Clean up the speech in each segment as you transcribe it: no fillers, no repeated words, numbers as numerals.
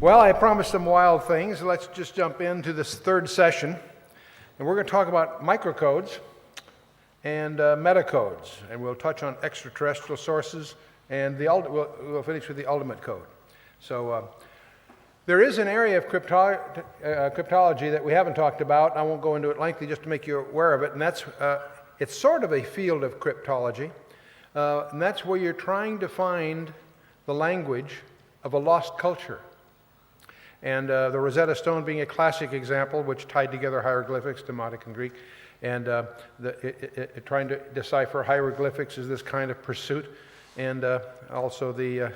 Well, I promised some wild things. Let's just jump into this third session. And we're going to talk about microcodes and metacodes. And we'll touch on extraterrestrial sources, and we'll finish with the ultimate code. So there is an area of cryptology that we haven't talked about. I won't go into it lengthily just to make you aware of it. And that's it's sort of a field of cryptology. And that's where you're trying to find the language of a lost culture. And the Rosetta Stone being a classic example, which tied together hieroglyphics, Demotic and Greek, and trying to decipher hieroglyphics is this kind of pursuit. And also the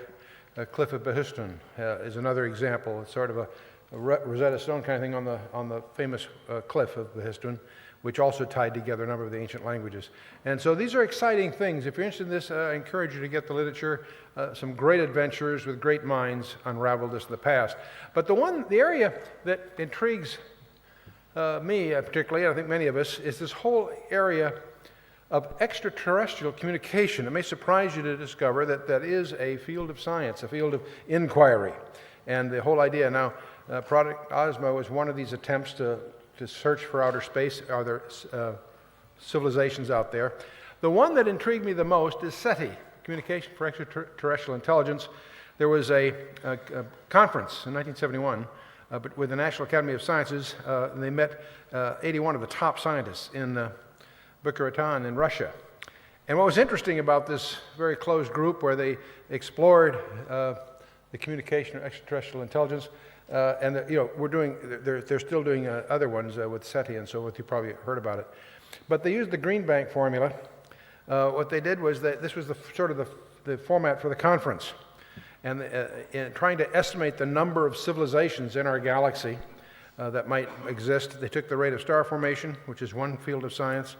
Cliff of Behistun is another example. It's sort of a Rosetta Stone kind of thing on the famous Cliff of Behistun, which also tied together a number of the ancient languages. And so these are exciting things. If you're interested in this, I encourage you to get the literature. Some great adventurers with great minds unraveled this in the past. But the area that intrigues me particularly, and I think many of us, is this whole area of extraterrestrial communication. It may surprise you to discover that that is a field of science, a field of inquiry. And the whole idea now, Project Osmo is one of these attempts to search for outer space. Are there civilizations out there? The one that intrigued me the most is SETI, Communication for Extraterrestrial Intelligence. There was a conference in 1971 but with the National Academy of Sciences, and they met 81 of the top scientists in Boca Raton in Russia. And what was interesting about this very closed group where they explored the communication of extraterrestrial intelligence, and they're still doing other ones with SETI and so forth. You probably heard about it, but they used the Green Bank formula. What they did was that this was the format for the conference, and in trying to estimate the number of civilizations in our galaxy that might exist. They took the rate of star formation, which is one field of science,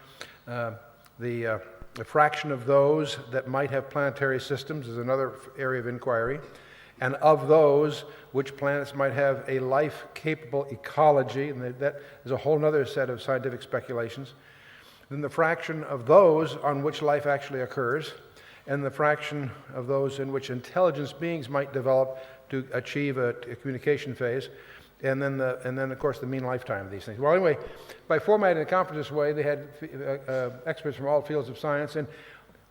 the fraction of those that might have planetary systems is another area of inquiry. And of those, which planets might have a life-capable ecology, and that is a whole other set of scientific speculations. Then the fraction of those on which life actually occurs, and the fraction of those in which intelligence beings might develop to achieve a communication phase, and then of course the mean lifetime of these things. Well, anyway, by formatting the conference this way, they had experts from all fields of science, and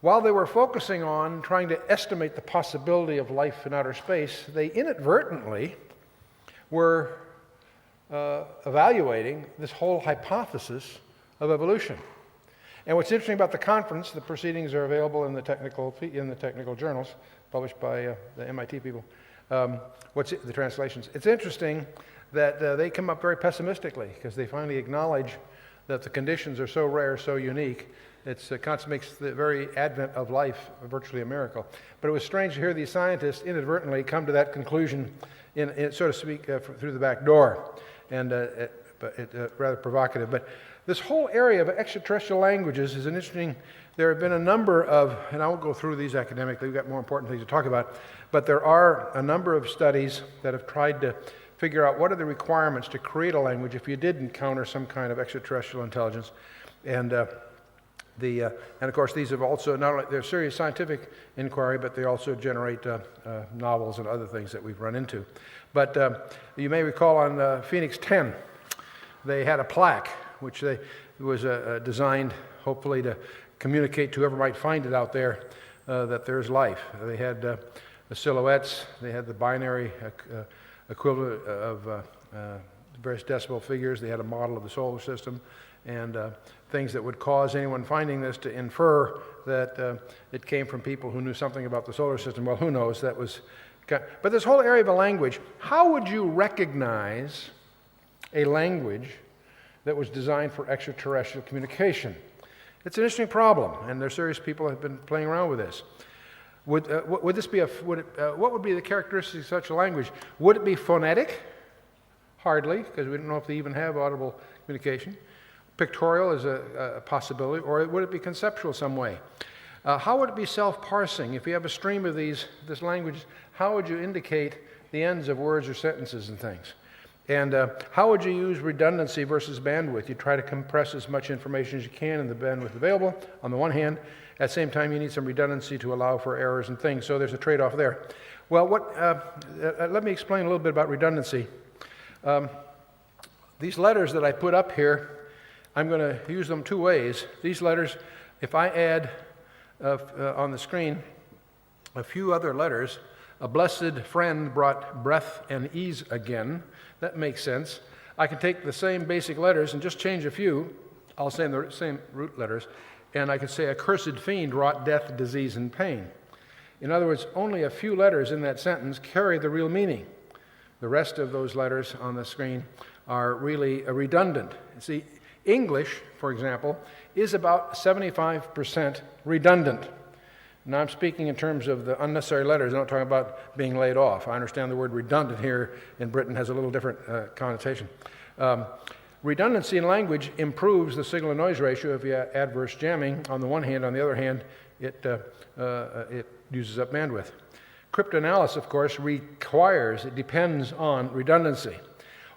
while they were focusing on trying to estimate the possibility of life in outer space, they inadvertently were evaluating this whole hypothesis of evolution. And what's interesting about the conference, the proceedings are available in the technical journals published by the MIT people. The translations? It's interesting that they come up very pessimistically because they finally acknowledge that the conditions are so rare, so unique. It makes the very advent of life virtually a miracle. But it was strange to hear these scientists inadvertently come to that conclusion, in so to speak, through the back door, and rather provocative. But this whole area of extraterrestrial languages is an interesting. There have been a number of, and I won't go through these academically. We've got more important things to talk about. But there are a number of studies that have tried to figure out what are the requirements to create a language if you did encounter some kind of extraterrestrial intelligence, and of course, these have also, not only, they're serious scientific inquiry, but they also generate novels and other things that we've run into. But you may recall on Phoenix 10, they had a plaque, which was designed, hopefully, to communicate to whoever might find it out there that there's life. They had the silhouettes, they had the binary equivalent of various decimal figures, they had a model of the solar system, and things that would cause anyone finding this to infer that it came from people who knew something about the solar system. Well, who knows? But this whole area of a language, how would you recognize a language that was designed for extraterrestrial communication? It's an interesting problem, and there's serious people who have been playing around with this. What would be the characteristics of such a language? Would it be phonetic? Hardly, because we don't know if they even have audible communication. Pictorial is a possibility, or would it be conceptual some way? How would it be self-parsing? If you have a stream of this language, how would you indicate the ends of words or sentences and things? And how would you use redundancy versus bandwidth? You try to compress as much information as you can in the bandwidth available, on the one hand. At the same time, you need some redundancy to allow for errors and things, so there's a trade-off there. Well, let me explain a little bit about redundancy. These letters that I put up here, I'm going to use them two ways. These letters, if I add on the screen a few other letters, a blessed friend brought breath and ease again. That makes sense. I can take the same basic letters and just change a few. I'll say the same root letters. And I could say a cursed fiend wrought death, disease, and pain. In other words, only a few letters in that sentence carry the real meaning. The rest of those letters on the screen are really redundant. See, English, for example, is about 75% redundant. Now I'm speaking in terms of the unnecessary letters. I'm not talking about being laid off. I understand the word redundant here in Britain has a little different connotation. Redundancy in language improves the signal-to-noise ratio if you have adverse jamming. On the one hand, on the other hand, it uses up bandwidth. Cryptanalysis, of course, it depends on redundancy.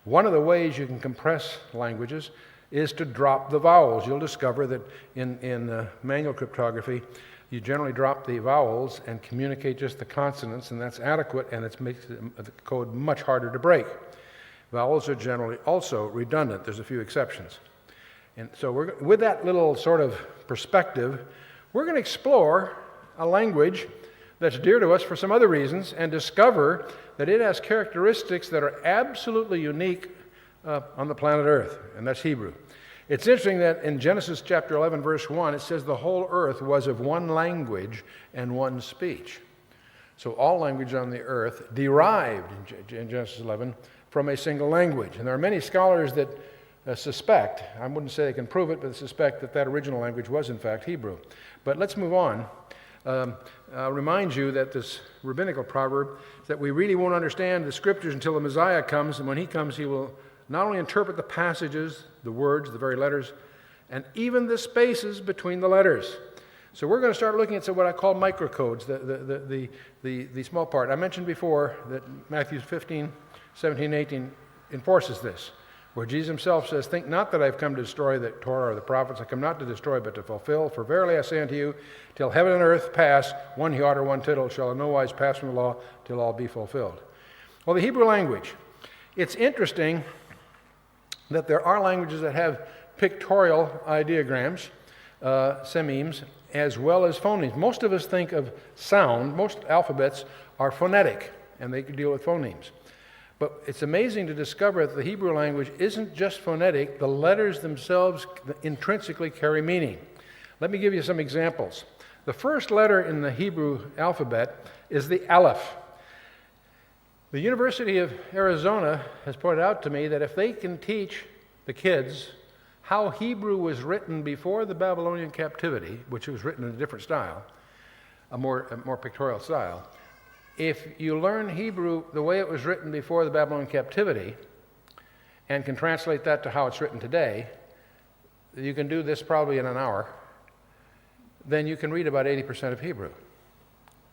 One of the ways you can compress languages is to drop the vowels. You'll discover that in manual cryptography, you generally drop the vowels and communicate just the consonants, and that's adequate, and it makes the code much harder to break. Vowels are generally also redundant. There's a few exceptions. And so with that little sort of perspective, we're going to explore a language that's dear to us for some other reasons and discover that it has characteristics that are absolutely unique on the planet Earth, and that's Hebrew. It's interesting that in Genesis chapter 11, verse 1, it says the whole earth was of one language and one speech. So all language on the earth derived in Genesis 11 from a single language. And there are many scholars that suspect, I wouldn't say they can prove it, but suspect that that original language was in fact Hebrew. But let's move on. I'll remind you that this rabbinical proverb is that we really won't understand the scriptures until the Messiah comes, and when he comes, he will not only interpret the passages, the words, the very letters, and even the spaces between the letters. So we're going to start looking at what I call microcodes, the small part. I mentioned before that Matthew 15, 17, 18 enforces this, where Jesus himself says, "Think not that I've come to destroy the Torah or the prophets. I come not to destroy, but to fulfill. For verily I say unto you, till heaven and earth pass, one jot or one tittle shall in no wise pass from the law, till all be fulfilled." Well, the Hebrew language. It's interesting that there are languages that have pictorial ideograms, sememes, as well as phonemes. Most of us think of sound. Most alphabets are phonetic, and they deal with phonemes. But it's amazing to discover that the Hebrew language isn't just phonetic. The letters themselves intrinsically carry meaning. Let me give you some examples. The first letter in the Hebrew alphabet is the Aleph. The University of Arizona has pointed out to me that if they can teach the kids how Hebrew was written before the Babylonian captivity, which was written in a different style, a more pictorial style, if you learn Hebrew the way it was written before the Babylonian captivity and can translate that to how it's written today, you can do this probably in an hour, then you can read about 80% of Hebrew.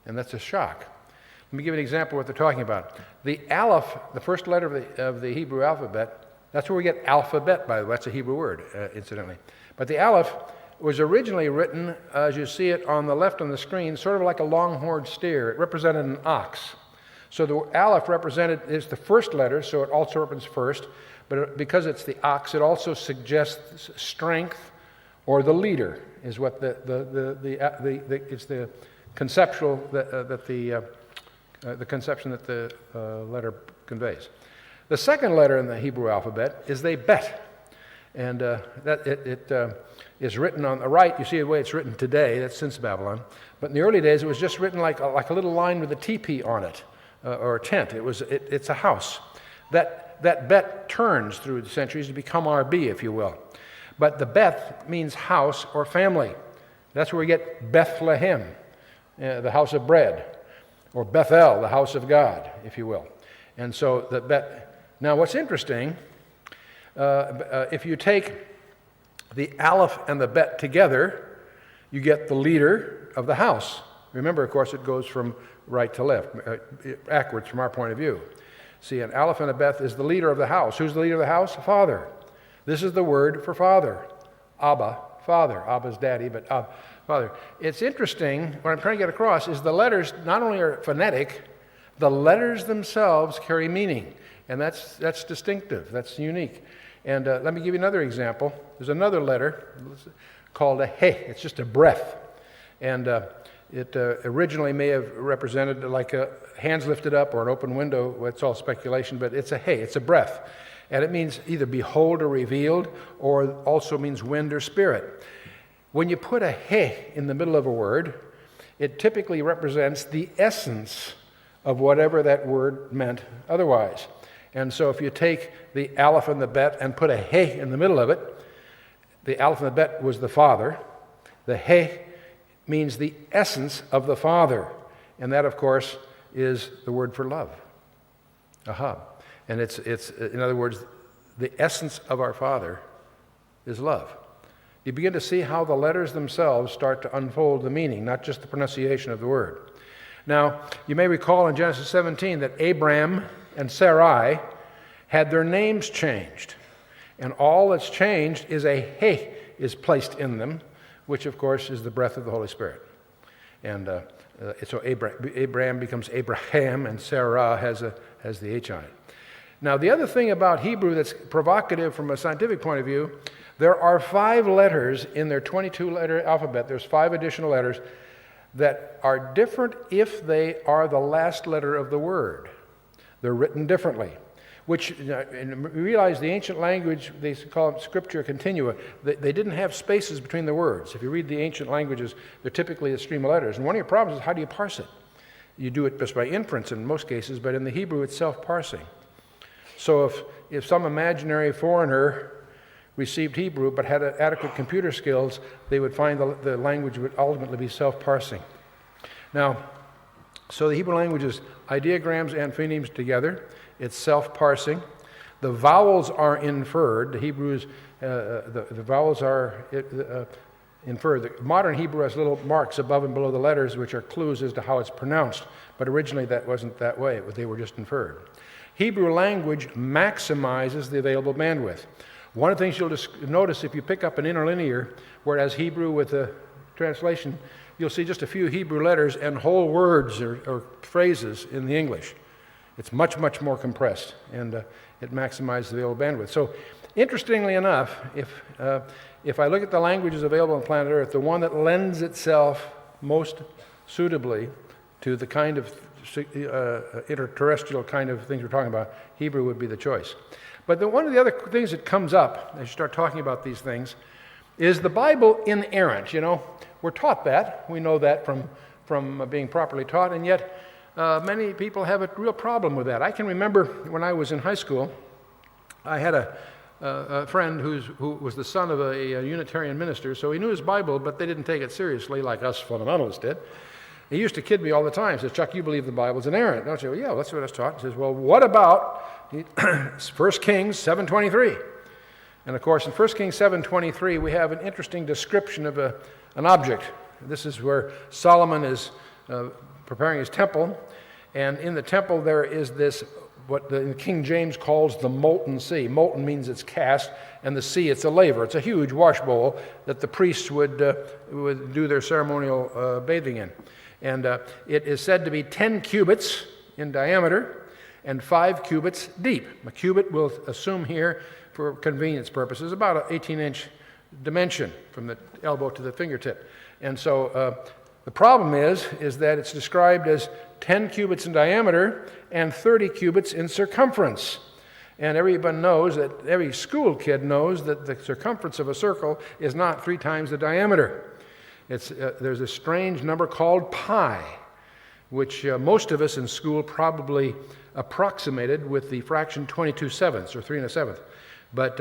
And that's a shock. Let me give you an example of what they're talking about. The Aleph, the first letter of the Hebrew alphabet, that's where we get alphabet, by the way. That's a Hebrew word, incidentally. But the Aleph was originally written, as you see it on the left on the screen, sort of like a long-horned steer. It represented an ox. So the Aleph is the first letter, so it also represents first. But because it's the ox, it also suggests strength or the leader, is what it's the conceptual the conception that the letter conveys. The second letter in the Hebrew alphabet is the bet, and it is written on the right. You see the way it's written today. That's since Babylon. But in the early days, it was just written like a little line with a teepee on it, or a tent. It's a house. That bet turns through the centuries to become RB, if you will. But the Beth means house or family. That's where we get Bethlehem, the house of bread, or Bethel, the house of God, if you will. And so the bet. Now, what's interesting, if you take the Aleph and the bet together, you get the leader of the house. Remember, of course, it goes from right to left, backwards from our point of view. See, an Aleph and a Bet is the leader of the house. Who's the leader of the house? Father. This is the word for father. Abba, father. Abba's daddy, but father. It's interesting, what I'm trying to get across is the letters not only are phonetic, the letters themselves carry meaning. And that's distinctive, that's unique. And let me give you another example. There's another letter called a he. It's just a breath. And it originally may have represented like a hands lifted up or an open window. Well, it's all speculation, but it's a he, it's a breath. And it means either behold or revealed, or also means wind or spirit. When you put a he in the middle of a word, it typically represents the essence of whatever that word meant otherwise. And so if you take the Aleph and the Bet and put a he in the middle of it, the Aleph and the Bet was the father. The he means the essence of the Father. And that, of course, is the word for love. Aha. And it's in other words, the essence of our Father is love. You begin to see how the letters themselves start to unfold the meaning, not just the pronunciation of the word. Now, you may recall in Genesis 17 that Abram and Sarai had their names changed. And all that's changed is a he is placed in them, which of course is the breath of the Holy Spirit. And so Abraham becomes Abraham, and Sarah has the H on it. Now, the other thing about Hebrew that's provocative from a scientific point of view, there are 5 letters in their 22-letter alphabet. There's 5 additional letters that are different if they are the last letter of the word. They're written differently. Which, and realize the ancient language, they call it scriptura continua, they didn't have spaces between the words. If you read the ancient languages, they're typically a stream of letters. And one of your problems is how do you parse it? You do it just by inference in most cases, but in the Hebrew it's self-parsing. So if some imaginary foreigner received Hebrew but had adequate computer skills, they would find the language would ultimately be self-parsing. Now, so the Hebrew language is ideograms and phonemes together. It's self-parsing. The vowels are inferred. The Hebrews, the vowels are inferred. The modern Hebrew has little marks above and below the letters, which are clues as to how it's pronounced. But originally that wasn't that way. They were just inferred. Hebrew language maximizes the available bandwidth. One of the things you'll notice if you pick up an interlinear, where it has Hebrew with the translation, you'll see just a few Hebrew letters and whole words or phrases in the English. It's much, much more compressed, and it maximizes the available bandwidth. So, interestingly enough, if I look at the languages available on planet Earth, the one that lends itself most suitably to the kind of interterrestrial kind of things we're talking about, Hebrew would be the choice. But one of the other things that comes up as you start talking about these things is the Bible inerrant. You know, we're taught that. We know that from being properly taught, and yet many people have a real problem with that. I can remember when I was in high school, I had a friend who was the son of a Unitarian minister, so he knew his Bible, but they didn't take it seriously like us fundamentalists did. He used to kid me all the time. He says, "Chuck, you believe the Bible's inerrant, don't you?" "Well, yeah, that's what I was taught." He says, "Well, what about 1 Kings 7:23? And of course, in 1 Kings 7:23, we have an interesting description of an object. This is where Solomon is preparing his temple, and in the temple there is this, what the King James calls the molten sea. Molten means it's cast, and the sea, it's a laver. It's a huge wash bowl that the priests would do their ceremonial bathing in. And it is said to be 10 cubits in diameter and 5 cubits deep. A cubit, we'll assume here, for convenience purposes, about an 18-inch dimension from the elbow to the fingertip. And so the problem is that it's described as 10 cubits in diameter and 30 cubits in circumference. And everyone knows that, every school kid knows that the circumference of a circle is not 3 times the diameter. There's a strange number called pi, which most of us in school probably approximated with the fraction 22/7 or 3 1/7. But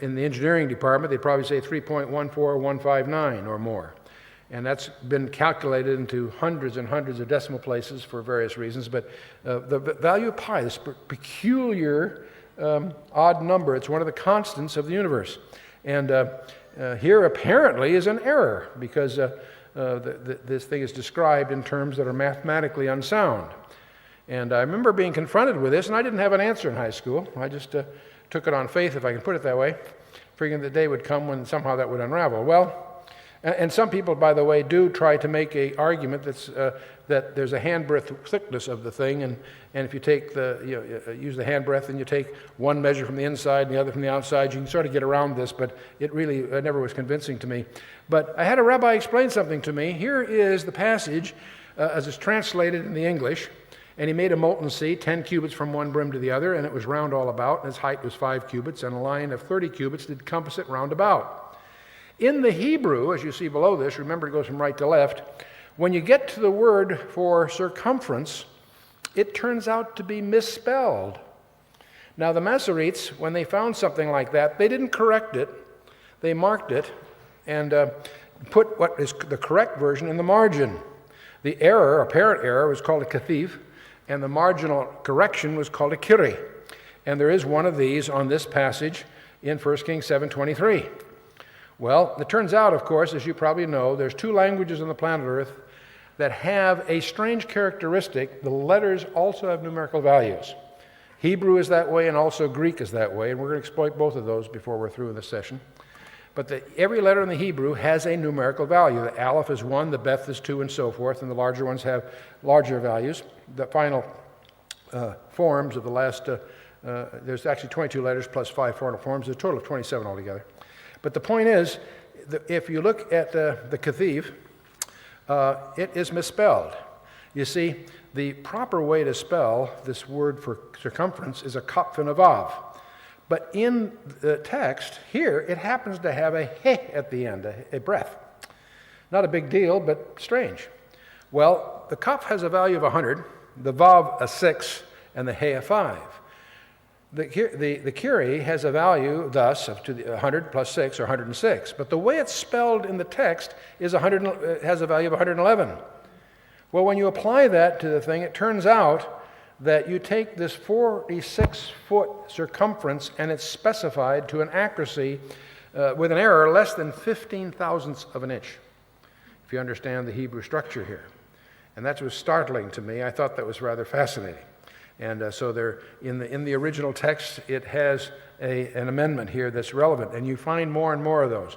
in the engineering department, they probably say 3.14159 or more. And that's been calculated into hundreds and hundreds of decimal places for various reasons. But the value of pi, this peculiar odd number, it's one of the constants of the universe. And here apparently is an error, because this thing is described in terms that are mathematically unsound. And I remember being confronted with this, and I didn't have an answer in high school. I just took it on faith, if I can put it that way, figuring the day would come when somehow that would unravel. Well, and some people, by the way, do try to make an argument that there's a handbreadth thickness of the thing, and if you take use the handbreadth and you take one measure from the inside and the other from the outside, you can sort of get around this, but it really never was convincing to me. But I had a rabbi explain something to me. Here is the passage as it's translated in the English. And he made a molten sea, 10 cubits from one brim to the other, and it was round all about, and its height was 5 cubits, and a line of 30 cubits did compass it round about. In the Hebrew, as you see below this, remember it goes from right to left, when you get to the word for circumference, it turns out to be misspelled. Now the Masoretes, when they found something like that, they didn't correct it, they marked it, and put what is the correct version in the margin. The error, apparent error, was called a kathif, and the marginal correction was called a kiri. And there is one of these on this passage in 1 Kings 7:23. Well, it turns out, of course, as you probably know, there's 2 languages on the planet Earth that have a strange characteristic. The letters also have numerical values. Hebrew is that way, and also Greek is that way, and we're going to exploit both of those before we're through in this session. But every letter in the Hebrew has a numerical value. The aleph is 1, the beth is 2, and so forth, and the larger ones have larger values. The final forms of the last, there's actually 22 letters plus 5 final forms, a total of 27 altogether. But the point is, if you look at the kathif, it is misspelled. You see, the proper way to spell this word for circumference is a kaf and a vav. But in the text here, it happens to have a he at the end, a breath. Not a big deal, but strange. Well, the kaf has a value of 100, the vav a 6, and the he a 5. The kiri has a value, thus, of 100 plus 6, or 106. But the way it's spelled in the text is has a value of 111. Well, when you apply that to the thing, it turns out that you take this 46-foot circumference and it's specified to an accuracy with an error less than 15 thousandths of an inch, if you understand the Hebrew structure here. And that was startling to me. I thought that was rather fascinating. And so there, in the original text, it has an amendment here that's relevant, and you find more and more of those.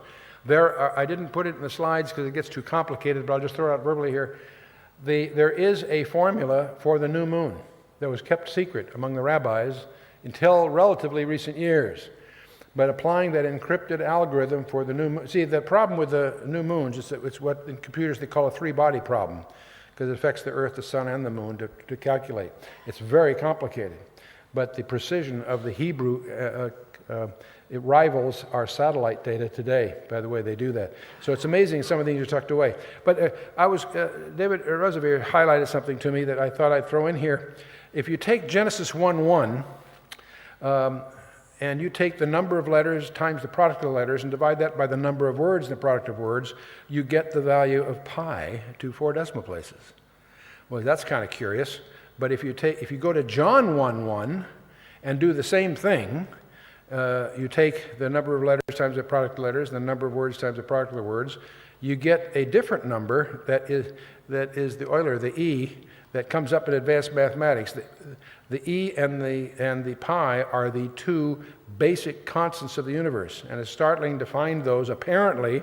I didn't put it in the slides because it gets too complicated, but I'll just throw it out verbally here. There is a formula for the new moon that was kept secret among the rabbis until relatively recent years. But applying that encrypted algorithm for the new moon, see, the problem with the new moons is that it's what in computers they call a 3-body problem, because it affects the Earth, the Sun, and the Moon to calculate. It's very complicated. But the precision of the Hebrew, it rivals our satellite data today, by the way they do that. So it's amazing some of the things are tucked away. But David Roosevelt highlighted something to me that I thought I'd throw in here. If you take Genesis 1:1, and you take the number of letters times the product of the letters and divide that by the number of words in the product of words, you get the value of pi to 4 decimal places. Well, that's kind of curious. But if you go to John 1:1 and do the same thing, you take the number of letters times the product of letters, and the number of words times the product of the words, you get a different number that is the Euler, the E, that comes up in advanced mathematics. The E and the pi are the 2 basic constants of the universe, and it's startling to find those apparently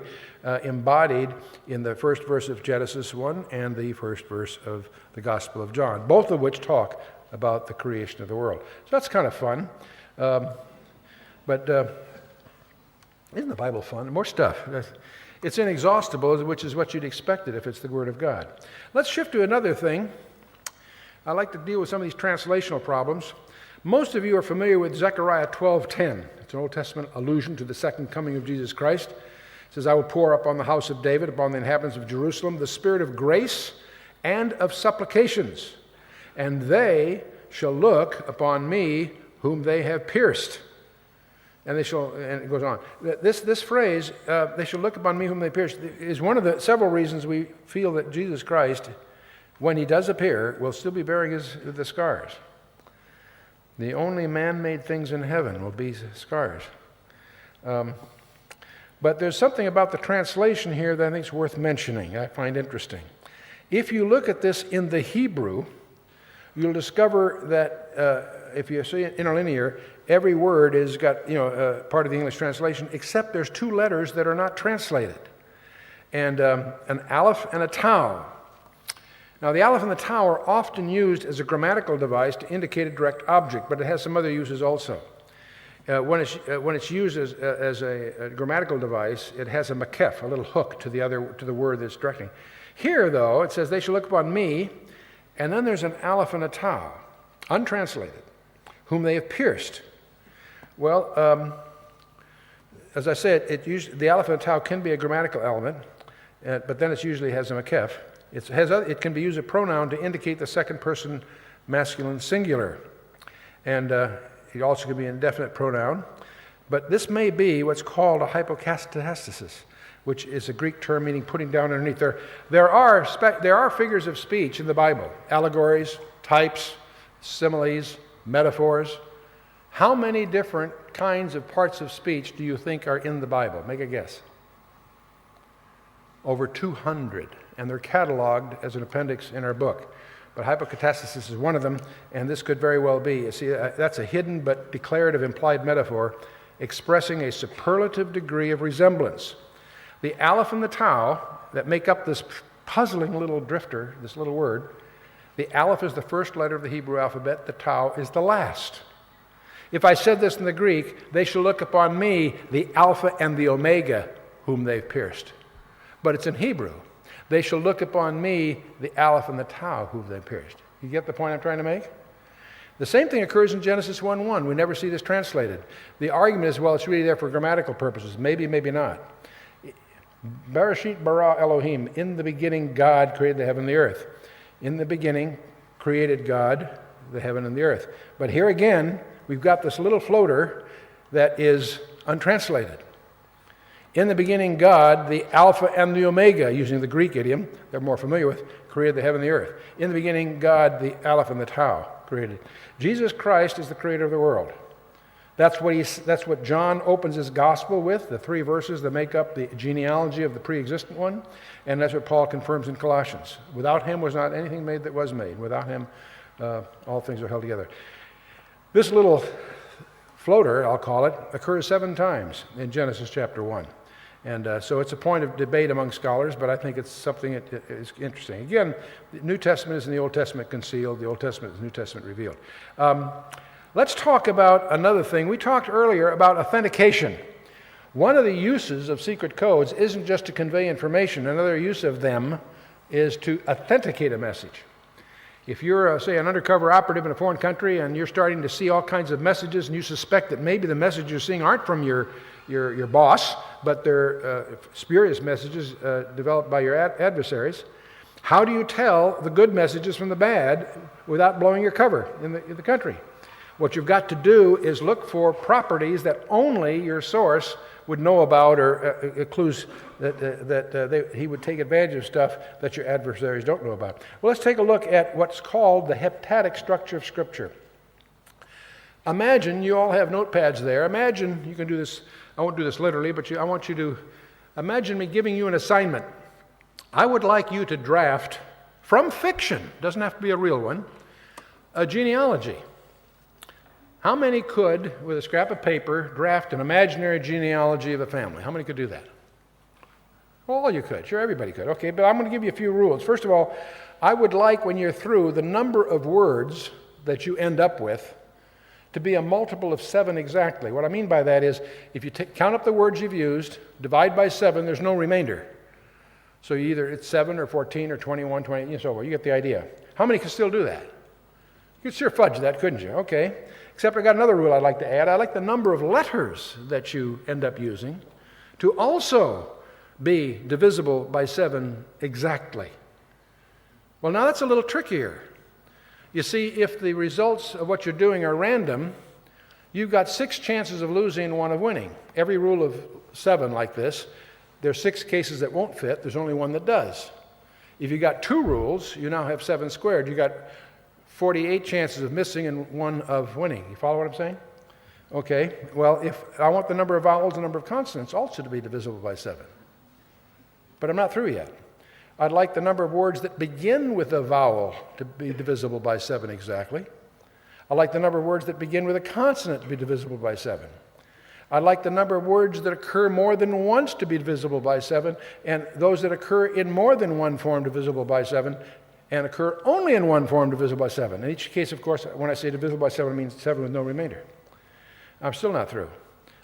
embodied in the first verse of Genesis 1 and the first verse of the Gospel of John, both of which talk about the creation of the world. So that's kind of fun. But isn't the Bible fun? More stuff. It's inexhaustible, which is what you'd expect it if it's the Word of God. Let's shift to another thing. I like to deal with some of these translational problems. Most of you are familiar with Zechariah 12:10. It's an Old Testament allusion to the second coming of Jesus Christ. It says, "I will pour up on the house of David, upon the inhabitants of Jerusalem, the spirit of grace and of supplications, and they shall look upon me whom they have pierced." And it goes on. This phrase, "they shall look upon me whom they pierced," is one of the several reasons we feel that Jesus Christ, when he does appear, will still be bearing the scars. The only man-made things in heaven will be scars. But there's something about the translation here that I think is worth mentioning, I find interesting. If you look at this in the Hebrew, you'll discover that if you see it interlinear, every word has got part of the English translation, except there's two letters that are not translated, and an aleph and a tau. Now, the aleph and the tau are often used as a grammatical device to indicate a direct object, but it has some other uses also. When it's used as a grammatical device, it has a makef, a little hook to the word that's directing. Here, though, it says, "They shall look upon me," and then there's an aleph and a tau, untranslated, "whom they have pierced." Well, as I said, the aleph and the tau can be a grammatical element, but then it usually has a makef. It can be used as a pronoun to indicate the second person masculine singular, and it also can be an indefinite pronoun. But this may be what's called a hypokatastasis, which is a Greek term meaning putting down underneath. There are figures of speech in the Bible, allegories, types, similes, metaphors. How many different kinds of parts of speech do you think are in the Bible? Make a guess. Over 200, and they're cataloged as an appendix in our book. But hypokatastasis is one of them, and this could very well be. You see, that's a hidden but declarative implied metaphor expressing a superlative degree of resemblance. The aleph and the tau that make up this puzzling little drifter, this little word, the aleph is the first letter of the Hebrew alphabet, the tau is the last. If I said this in the Greek, "They shall look upon me, the Alpha and the Omega, whom they've pierced." But it's in Hebrew. "They shall look upon me, the aleph and the tau, whom they've pierced." You get the point I'm trying to make? The same thing occurs in Genesis 1:1. We never see this translated. The argument is, well, it's really there for grammatical purposes. Maybe, maybe not. Bereshit bara Elohim. In the beginning, God created the heaven and the earth. In the beginning, created God the heaven and the earth. But here again, we've got this little floater that is untranslated. In the beginning, God, the Alpha and the Omega, using the Greek idiom they're more familiar with, created the heaven and the earth. In the beginning, God, the Aleph and the Tau, created. Jesus Christ is the creator of the world. That's what John opens his gospel with, the 3 verses that make up the genealogy of the pre-existent one, and that's what Paul confirms in Colossians. Without him was not anything made that was made. Without him, all things are held together. This little floater, I'll call it, occurs 7 times in Genesis chapter 1. And so it's a point of debate among scholars, but I think it's something that is interesting. Again, the New Testament is in the Old Testament concealed, the Old Testament is the New Testament revealed. Let's talk about another thing. We talked earlier about authentication. One of the uses of secret codes isn't just to convey information. Another use of them is to authenticate a message. If you're, say, an undercover operative in a foreign country and you're starting to see all kinds of messages and you suspect that maybe the messages you're seeing aren't from your boss, but they're spurious messages developed by your adversaries, how do you tell the good messages from the bad without blowing your cover in the country? What you've got to do is look for properties that only your source would know about, or clues that he would take advantage of stuff that your adversaries don't know about. Well, let's take a look at what's called the heptadic structure of Scripture. Imagine, you all have notepads there. Imagine, you can do this, I won't do this literally, but I want you to imagine me giving you an assignment. I would like you to draft, from fiction, doesn't have to be a real one, a genealogy. How many could, with a scrap of paper, draft an imaginary genealogy of a family? How many could do that? All you could. Sure, everybody could. Okay, but I'm going to give you a few rules. First of all, I would like, when you're through, the number of words that you end up with to be a multiple of 7 exactly. What I mean by that is, if you count up the words you've used, divide by 7, there's no remainder. So either it's 7 or 14 or 21, 20, and so forth. You get the idea. How many can still do that? You could sure fudge that, couldn't you? Okay. Except I got another rule I'd like to add. I like the number of letters that you end up using to also be divisible by 7 exactly. Well, now that's a little trickier. You see, if the results of what you're doing are random, you've got 6 chances of losing and 1 of winning. Every rule of 7 like this, there's 6 cases that won't fit. There's only 1 that does. If you got 2 rules, you now have 7 squared. You got 48 chances of missing and 1 of winning. You follow what I'm saying? Okay, well, if I want the number of vowels and number of consonants also to be divisible by 7. But I'm not through yet. I'd like the number of words that begin with a vowel to be divisible by 7 exactly. I'd like the number of words that begin with a consonant to be divisible by 7. I'd like the number of words that occur more than once to be divisible by 7, and those that occur in more than one form divisible by 7, and occur only in one form divisible by 7. In each case, of course, when I say divisible by 7, it means 7 with no remainder. I'm still not through.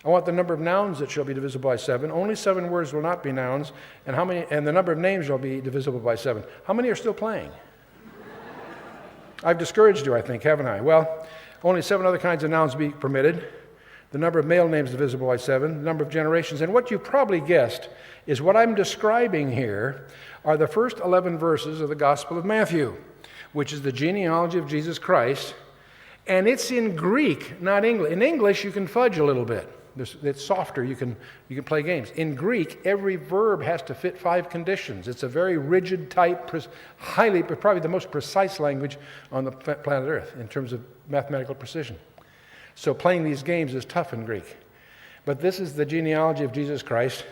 I want the number of nouns that shall be divisible by 7. Only 7 words will not be nouns, and the number of names shall be divisible by 7. How many are still playing? I've discouraged you, I think, haven't I? Well, only 7 other kinds of nouns be permitted. The number of male names divisible by 7, the number of generations. And what you probably guessed is what I'm describing here are the first 11 verses of the Gospel of Matthew, which is the genealogy of Jesus Christ. And it's in Greek, not English. In English, you can fudge a little bit. It's softer. You can play games. In Greek, every verb has to fit 5 conditions. It's a very rigid, tight, probably the most precise language on the planet Earth in terms of mathematical precision. So playing these games is tough in Greek. But this is the genealogy of Jesus Christ.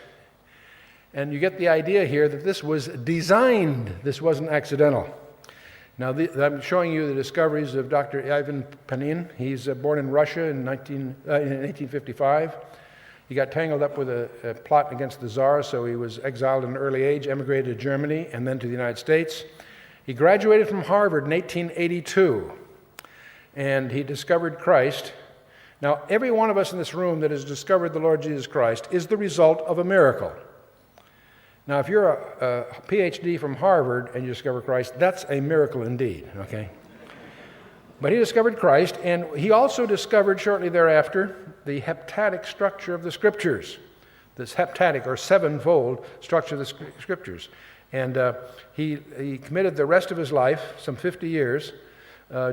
And you get the idea here that this was designed. This wasn't accidental. Now, I'm showing you the discoveries of Dr. Ivan Panin. He's born in Russia in 1855. He got tangled up with a plot against the Tsar, so he was exiled at an early age, emigrated to Germany, and then to the United States. He graduated from Harvard in 1882, and he discovered Christ. Now, every one of us in this room that has discovered the Lord Jesus Christ is the result of a miracle. Now, if you're a PhD from Harvard and you discover Christ, that's a miracle indeed, okay? But he discovered Christ, and he also discovered shortly thereafter the heptadic structure of the Scriptures, this heptadic or sevenfold structure of the Scriptures. And he committed the rest of his life, some 50 years,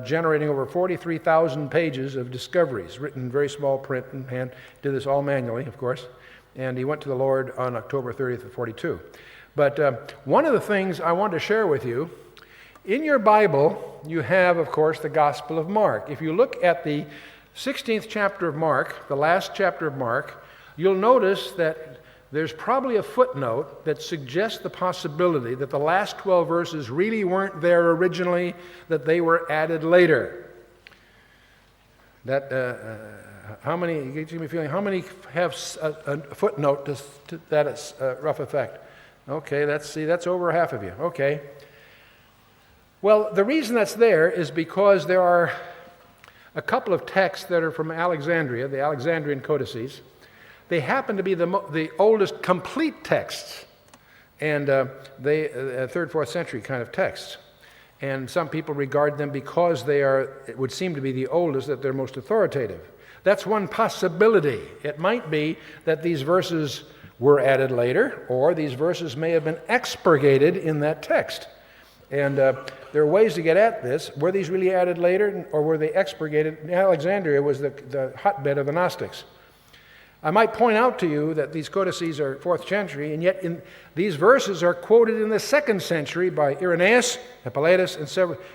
generating over 43,000 pages of discoveries, written in very small print and hand. Did this all manually, of course. And he went to the Lord on October 30th of 42. But one of the things I want to share with you, in your Bible, you have, of course, the Gospel of Mark. If you look at the 16th chapter of Mark, the last chapter of Mark, you'll notice that there's probably a footnote that suggests the possibility that the last 12 verses really weren't there originally, that they were added later. How many, it gives me a feeling, how many have a footnote to that rough effect? Okay, that's over half of you. Okay. Well, the reason that's there is because there are a couple of texts that are from Alexandria, the Alexandrian codices. They happen to be the oldest complete texts, and they 3rd, 4th century kind of texts. And some people regard them because it would seem to be the oldest, that they're most authoritative. That's one possibility. It might be that these verses were added later, or these verses may have been expurgated in that text. And there are ways to get at this. Were these really added later, or were they expurgated? Alexandria was the hotbed of the Gnostics. I might point out to you that these codices are 4th century, and yet these verses are quoted in the 2nd century by Irenaeus, Hippolytus,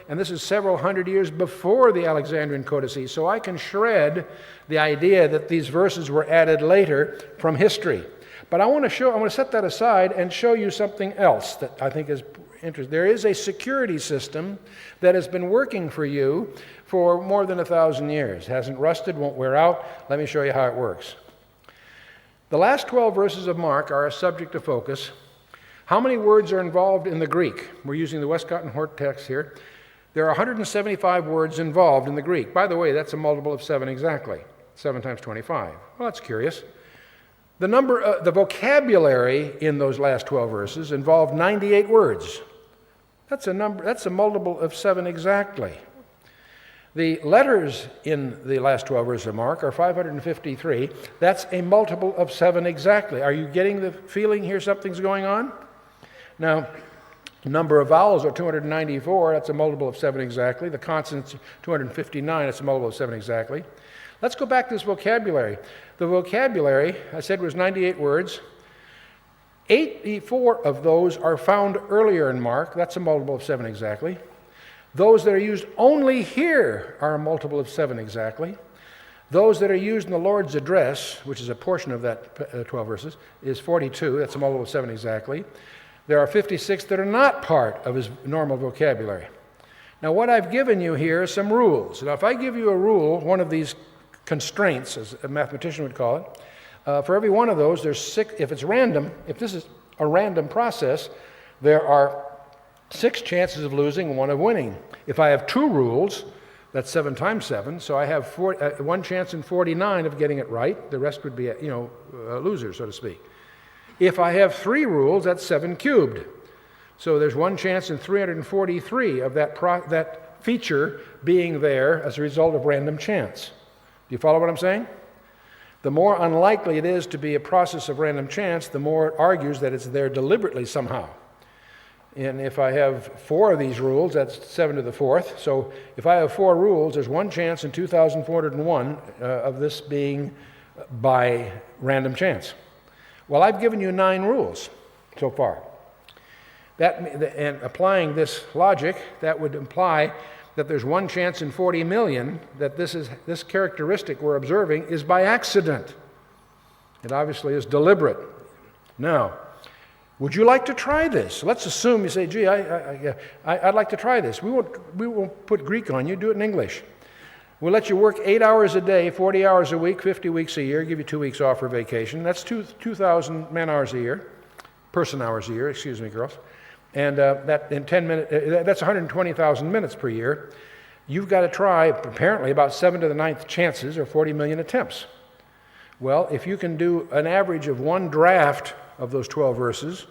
and this is several hundred years before the Alexandrian codices. So I can shred the idea that these verses were added later from history. But I want to set that aside and show you something else that I think is interesting. There is a security system that has been working for you for more than 1,000 years. It hasn't rusted, won't wear out. Let me show you how it works. The last 12 verses of Mark are a subject of focus. How many words are involved in the Greek? We're using the Westcott and Hort text here. There are 175 words involved in the Greek. By the way, that's a multiple of 7 exactly. 7 times 25. Well, that's curious. The vocabulary in those last 12 verses involved 98 words. That's a multiple of 7 exactly. The letters in the last 12 verses of Mark are 553. That's a multiple of 7 exactly. Are you getting the feeling here something's going on? Now, the number of vowels are 294. That's a multiple of 7 exactly. The consonants, 259. That's a multiple of 7 exactly. Let's go back to this vocabulary. The vocabulary, I said, was 98 words. 84 of those are found earlier in Mark. That's a multiple of 7 exactly. Those that are used only here are a multiple of 7 exactly. Those that are used in the Lord's address, which is a portion of that 12 verses, is 42. That's a multiple of 7 exactly. There are 56 that are not part of his normal vocabulary. Now, what I've given you here are some rules. Now, if I give you a rule, one of these constraints, as a mathematician would call it, for every one of those, there's 6. If it's random, if this is a random process, there are 6 chances of losing and 1 of winning. If I have 2 rules, that's 7 times 7, so I have 1 chance in 49 of getting it right. The rest would be, a loser, so to speak. If I have 3 rules, that's 7 cubed. So there's 1 chance in 343 of that feature being there as a result of random chance. Do you follow what I'm saying? The more unlikely it is to be a process of random chance, the more it argues that it's there deliberately somehow. And if I have 4 of these rules, that's 7 to the 4th. So if I have 4 rules, there's 1 chance in 2,401 of this being by random chance. Well, I've given you 9 rules so far. And applying this logic, that would imply that there's 1 chance in 40 million that this characteristic we're observing is by accident. It obviously is deliberate. Now, would you like to try this? Let's assume you say, gee, I'd like to try this. We won't put Greek on you, do it in English. We'll let you work 8 hours a day, 40 hours a week, 50 weeks a year, give you 2 weeks off for vacation. That's 2,000 man-hours a year, person-hours a year, excuse me, girls. And that in 10 minutes, that's 120,000 minutes per year. You've got to try, apparently, about 7 to the 9th chances, or 40 million attempts. Well, if you can do an average of 1 draft of those 12 verses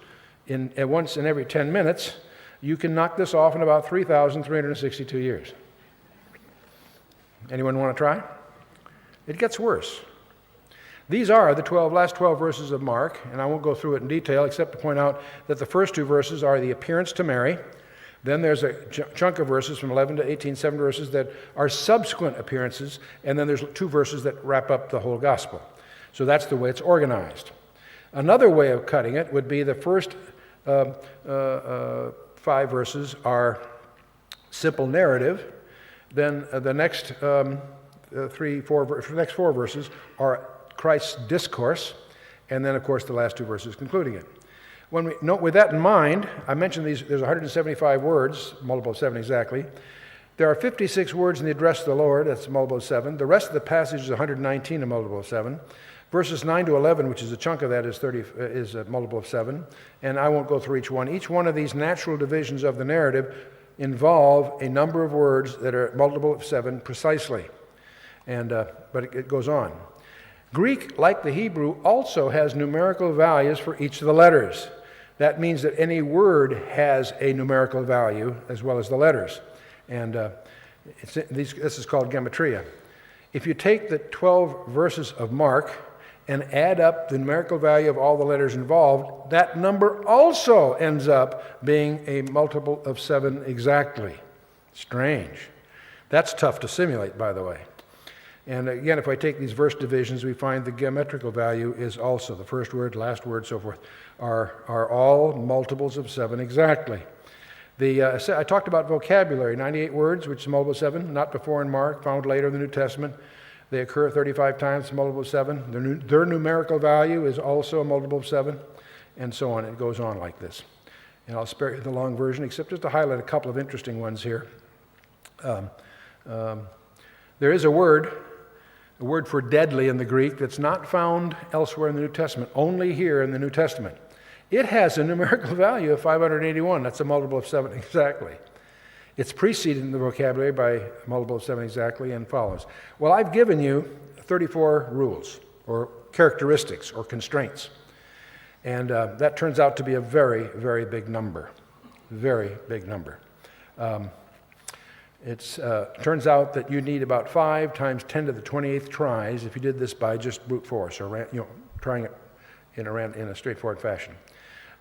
once in every 10 minutes, you can knock this off in about 3,362 years. Anyone want to try? It gets worse. These are the last 12 verses of Mark, and I won't go through it in detail except to point out that the first 2 verses are the appearance to Mary. Then there's a chunk of verses from 11 to 18, 7 verses that are subsequent appearances, and then there's 2 verses that wrap up the whole gospel. So that's the way it's organized. Another way of cutting it would be the first 5 verses are simple narrative. Then the next 4 verses are Christ's discourse, and then, of course, the last 2 verses concluding it. With that in mind, I mentioned there's 175 words, multiple of 7 exactly. There are 56 words in the address to the Lord, that's a multiple of 7. The rest of the passage is 119, a multiple of 7. Verses 9 to 11, which is a chunk of that, is a multiple of 7. And I won't go through each one. Each one of these natural divisions of the narrative involve a number of words that are multiple of 7 precisely. But it goes on. Greek, like the Hebrew, also has numerical values for each of the letters. That means that any word has a numerical value as well as the letters. And this is called gematria. If you take the 12 verses of Mark and add up the numerical value of all the letters involved, that number also ends up being a multiple of 7 exactly. Strange. That's tough to simulate, by the way. And again, if I take these verse divisions, we find the geometrical value is also the first word, last word, so forth, are all multiples of 7 exactly. I talked about vocabulary, 98 words, which is multiple of 7, not before in Mark, found later in the New Testament. They occur 35 times, multiple of 7. Their numerical value is also a multiple of 7, and so on. It goes on like this. And I'll spare you the long version, except just to highlight a couple of interesting ones here. There is a word for deadly in the Greek that's not found elsewhere in the New Testament, only here in the New Testament. It has a numerical value of 581. That's a multiple of 7 exactly. It's preceded in the vocabulary by a multiple of 7 exactly and follows. Well, I've given you 34 rules or characteristics or constraints. And that turns out to be a very, very big number. Very big number. It turns out that you need about 5 times 10 to the 28th tries if you did this by just brute force or trying it in a straightforward fashion.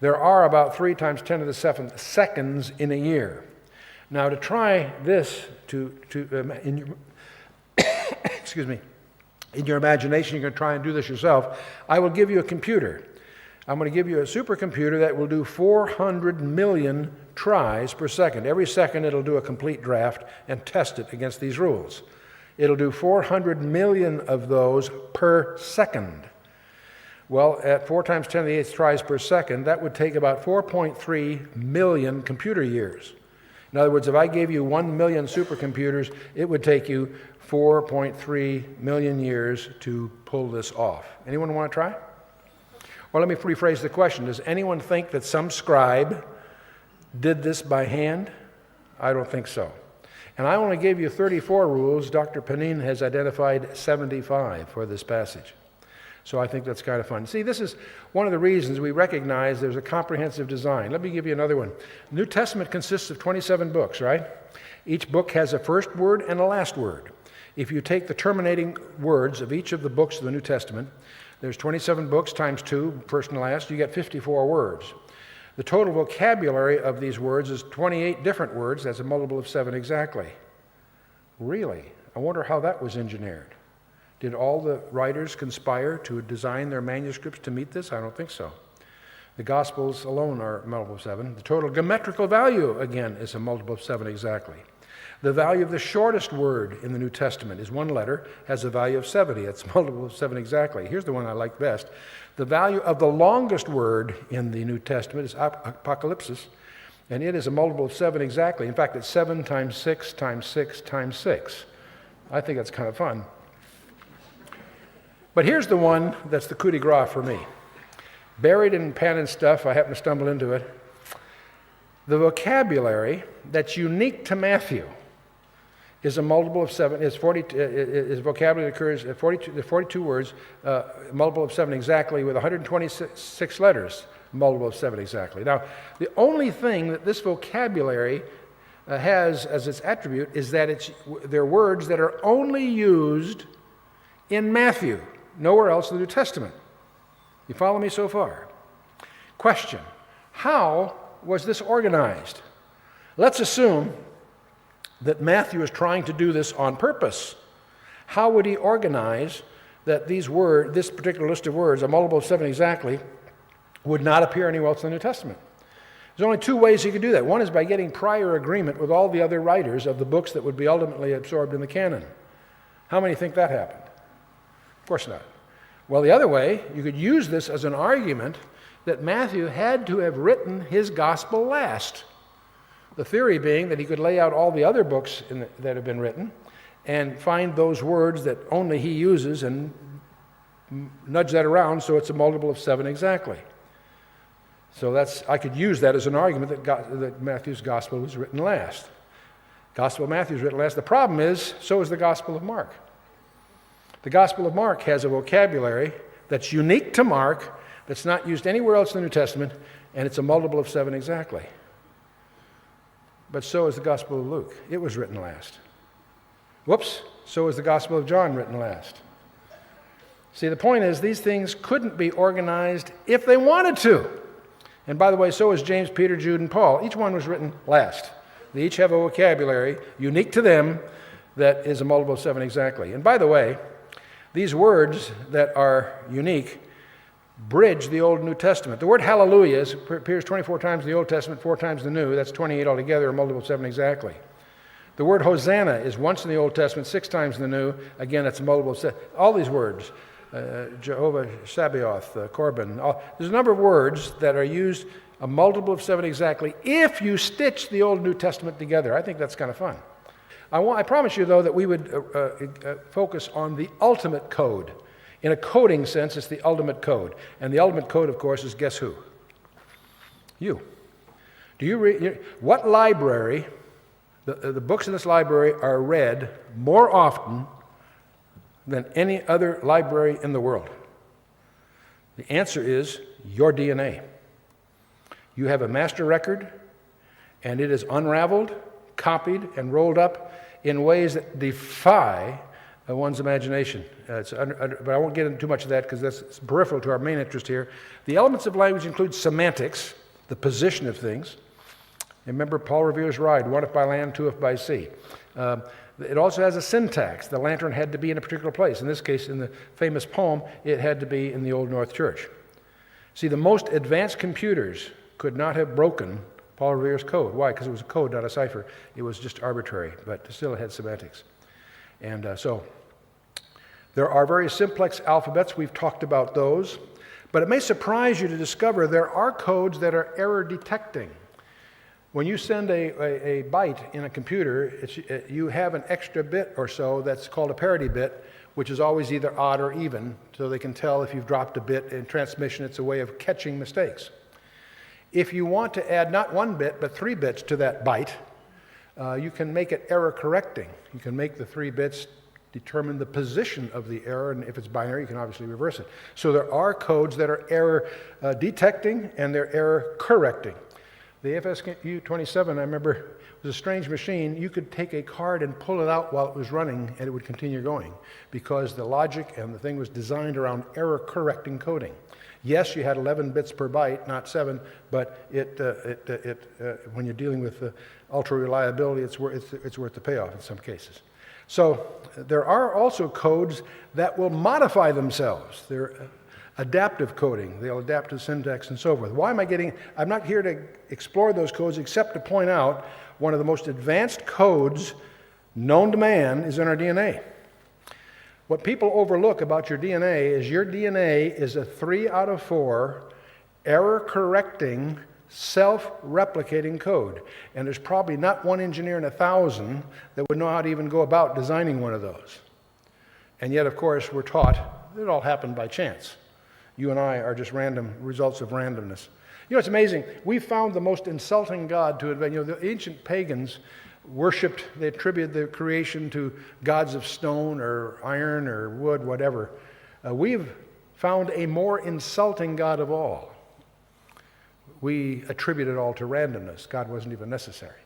There are about 3 times 10 to the 7th seconds in a year. Now, to try this in your excuse me, in your imagination, you're going to try and do this yourself. I will give you a computer. I'm going to give you a supercomputer that will do 400 million tries per second. Every second it'll do a complete draft and test it against these rules. It'll do 400 million of those per second. Well, at 4 times 10 to the 8th tries per second, that would take about 4.3 million computer years. In other words, if I gave you 1 million supercomputers, it would take you 4.3 million years to pull this off. Anyone want to try? Well, let me rephrase the question. Does anyone think that some scribe did this by hand? I don't think so. And I only gave you 34 rules. Dr. Panin has identified 75 for this passage. So I think that's kind of fun. See, this is one of the reasons we recognize there's a comprehensive design. Let me give you another one. The New Testament consists of 27 books, right? Each book has a first word and a last word. If you take the terminating words of each of the books of the New Testament, there's 27 books times 2, first and last, you get 54 words. The total vocabulary of these words is 28 different words. That's a multiple of 7 exactly. Really? I wonder how that was engineered. Did all the writers conspire to design their manuscripts to meet this? I don't think so. The Gospels alone are a multiple of 7. The total geometrical value, again, is a multiple of 7 exactly. The value of the shortest word in the New Testament is 1 letter, has a value of 70. It's a multiple of 7 exactly. Here's the one I like best. The value of the longest word in the New Testament is apocalypsis, and it is a multiple of 7 exactly. In fact, it's 7 times 6 times 6 times 6. I think that's kind of fun. But here's the one that's the coup de grace for me. Buried in Panin stuff, I happened to stumble into it. The vocabulary that's unique to Matthew is a multiple of 7. Is vocabulary that occurs at 42 words, multiple of 7 exactly, with 126 letters, multiple of 7 exactly. Now, the only thing that this vocabulary has as its attribute is that they're words that are only used in Matthew, nowhere else in the New Testament. You follow me so far? Question: how was this organized? Let's assume that Matthew is trying to do this on purpose. How would he organize that this particular list of words, a multiple of 7 exactly, would not appear anywhere else in the New Testament? There's only 2 ways he could do that. One is by getting prior agreement with all the other writers of the books that would be ultimately absorbed in the canon. How many think that happened? Of course not. Well, the other way, you could use this as an argument that Matthew had to have written his gospel last. The theory being that he could lay out all the other books that have been written and find those words that only he uses and nudge that around so it's a multiple of 7 exactly. So I could use that as an argument that Matthew's gospel was written last. Gospel of Matthew is written last. The problem is, so is the Gospel of Mark. The Gospel of Mark has a vocabulary that's unique to Mark, that's not used anywhere else in the New Testament, and it's a multiple of 7 exactly. But so is the Gospel of Luke. It was written last. Whoops, so is the Gospel of John written last. See, the point is, these things couldn't be organized if they wanted to. And by the way, so is James, Peter, Jude, and Paul. Each one was written last. They each have a vocabulary unique to them that is a multiple of 7 exactly. And by the way, these words that are unique bridge the Old and New Testament. The word hallelujah appears 24 times in the Old Testament, 4 times in the New. That's 28 altogether, a multiple of 7 exactly. The word Hosanna is once in the Old Testament, 6 times in the New. Again, it's a multiple of 7. All these words, Jehovah Sabaoth, Korban, there's a number of words that are used a multiple of 7 exactly if you stitch the Old and New Testament together. I think that's kind of fun. I promise you, though, that we would focus on the ultimate code. In a coding sense, it's the ultimate code. And the ultimate code, of course, is guess who? You. Do you read? What library, the books in this library are read more often than any other library in the world? The answer is your DNA. You have a master record, and it is unraveled, copied, and rolled up in ways that defy one's imagination. But I won't get into too much of that because that's peripheral to our main interest here. The elements of language include semantics, the position of things. Remember Paul Revere's ride, one if by land, two if by sea. It also has a syntax. The lantern had to be in a particular place. In this case, in the famous poem, it had to be in the Old North Church. See, the most advanced computers could not have broken Paul Revere's code. Why? Because it was a code, not a cipher. It was just arbitrary, but still it had semantics. And so there are very simplex alphabets. We've talked about those. But it may surprise you to discover there are codes that are error detecting. When you send a byte in a computer, you have an extra bit or so that's called a parity bit, which is always either odd or even, so they can tell if you've dropped a bit in transmission. It's a way of catching mistakes. If you want to add not 1 bit, but 3 bits to that byte, you can make it error correcting. You can make the 3 bits determine the position of the error, and if it's binary, you can obviously reverse it. So there are codes that are error detecting and they're error correcting. The FSU-27, I remember, was a strange machine. You could take a card and pull it out while it was running, and it would continue going, because the logic and the thing was designed around error-correcting coding. Yes, you had 11 bits per byte, not 7, but when you're dealing with ultra-reliability, it's worth the payoff in some cases. So there are also codes that will modify themselves. They're adaptive coding. They'll adapt to syntax and so forth. I'm not here to explore those codes except to point out one of the most advanced codes known to man is in our DNA. What people overlook about your DNA is a 3 out of 4 error-correcting, self-replicating code. And there's probably not one engineer in 1,000 that would know how to even go about designing one of those. And yet, of course, we're taught that it all happened by chance. You and I are just random results of randomness. You know, it's amazing. We found the most insulting God to invent. You know, the ancient pagans they attributed their creation to gods of stone or iron or wood, whatever. We've found a more insulting God of all. We attribute it all to randomness. God wasn't even necessary.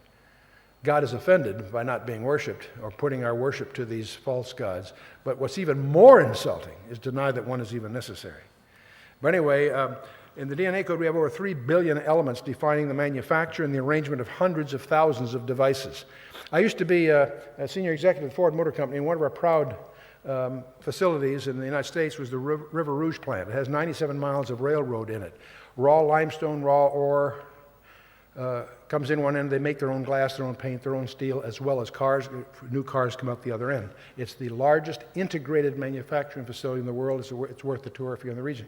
God is offended by not being worshipped or putting our worship to these false gods. But what's even more insulting is to deny that one is even necessary. But anyway, in the DNA code, we have over 3 billion elements defining the manufacture and the arrangement of hundreds of thousands of devices. I used to be a senior executive at Ford Motor Company, and one of our proud facilities in the United States was the River Rouge plant. It has 97 miles of railroad in it. Raw limestone, raw ore comes in one end. They make their own glass, their own paint, their own steel, as well as cars. New cars come out the other end. It's the largest integrated manufacturing facility in the world. It's worth the tour if you're in the region.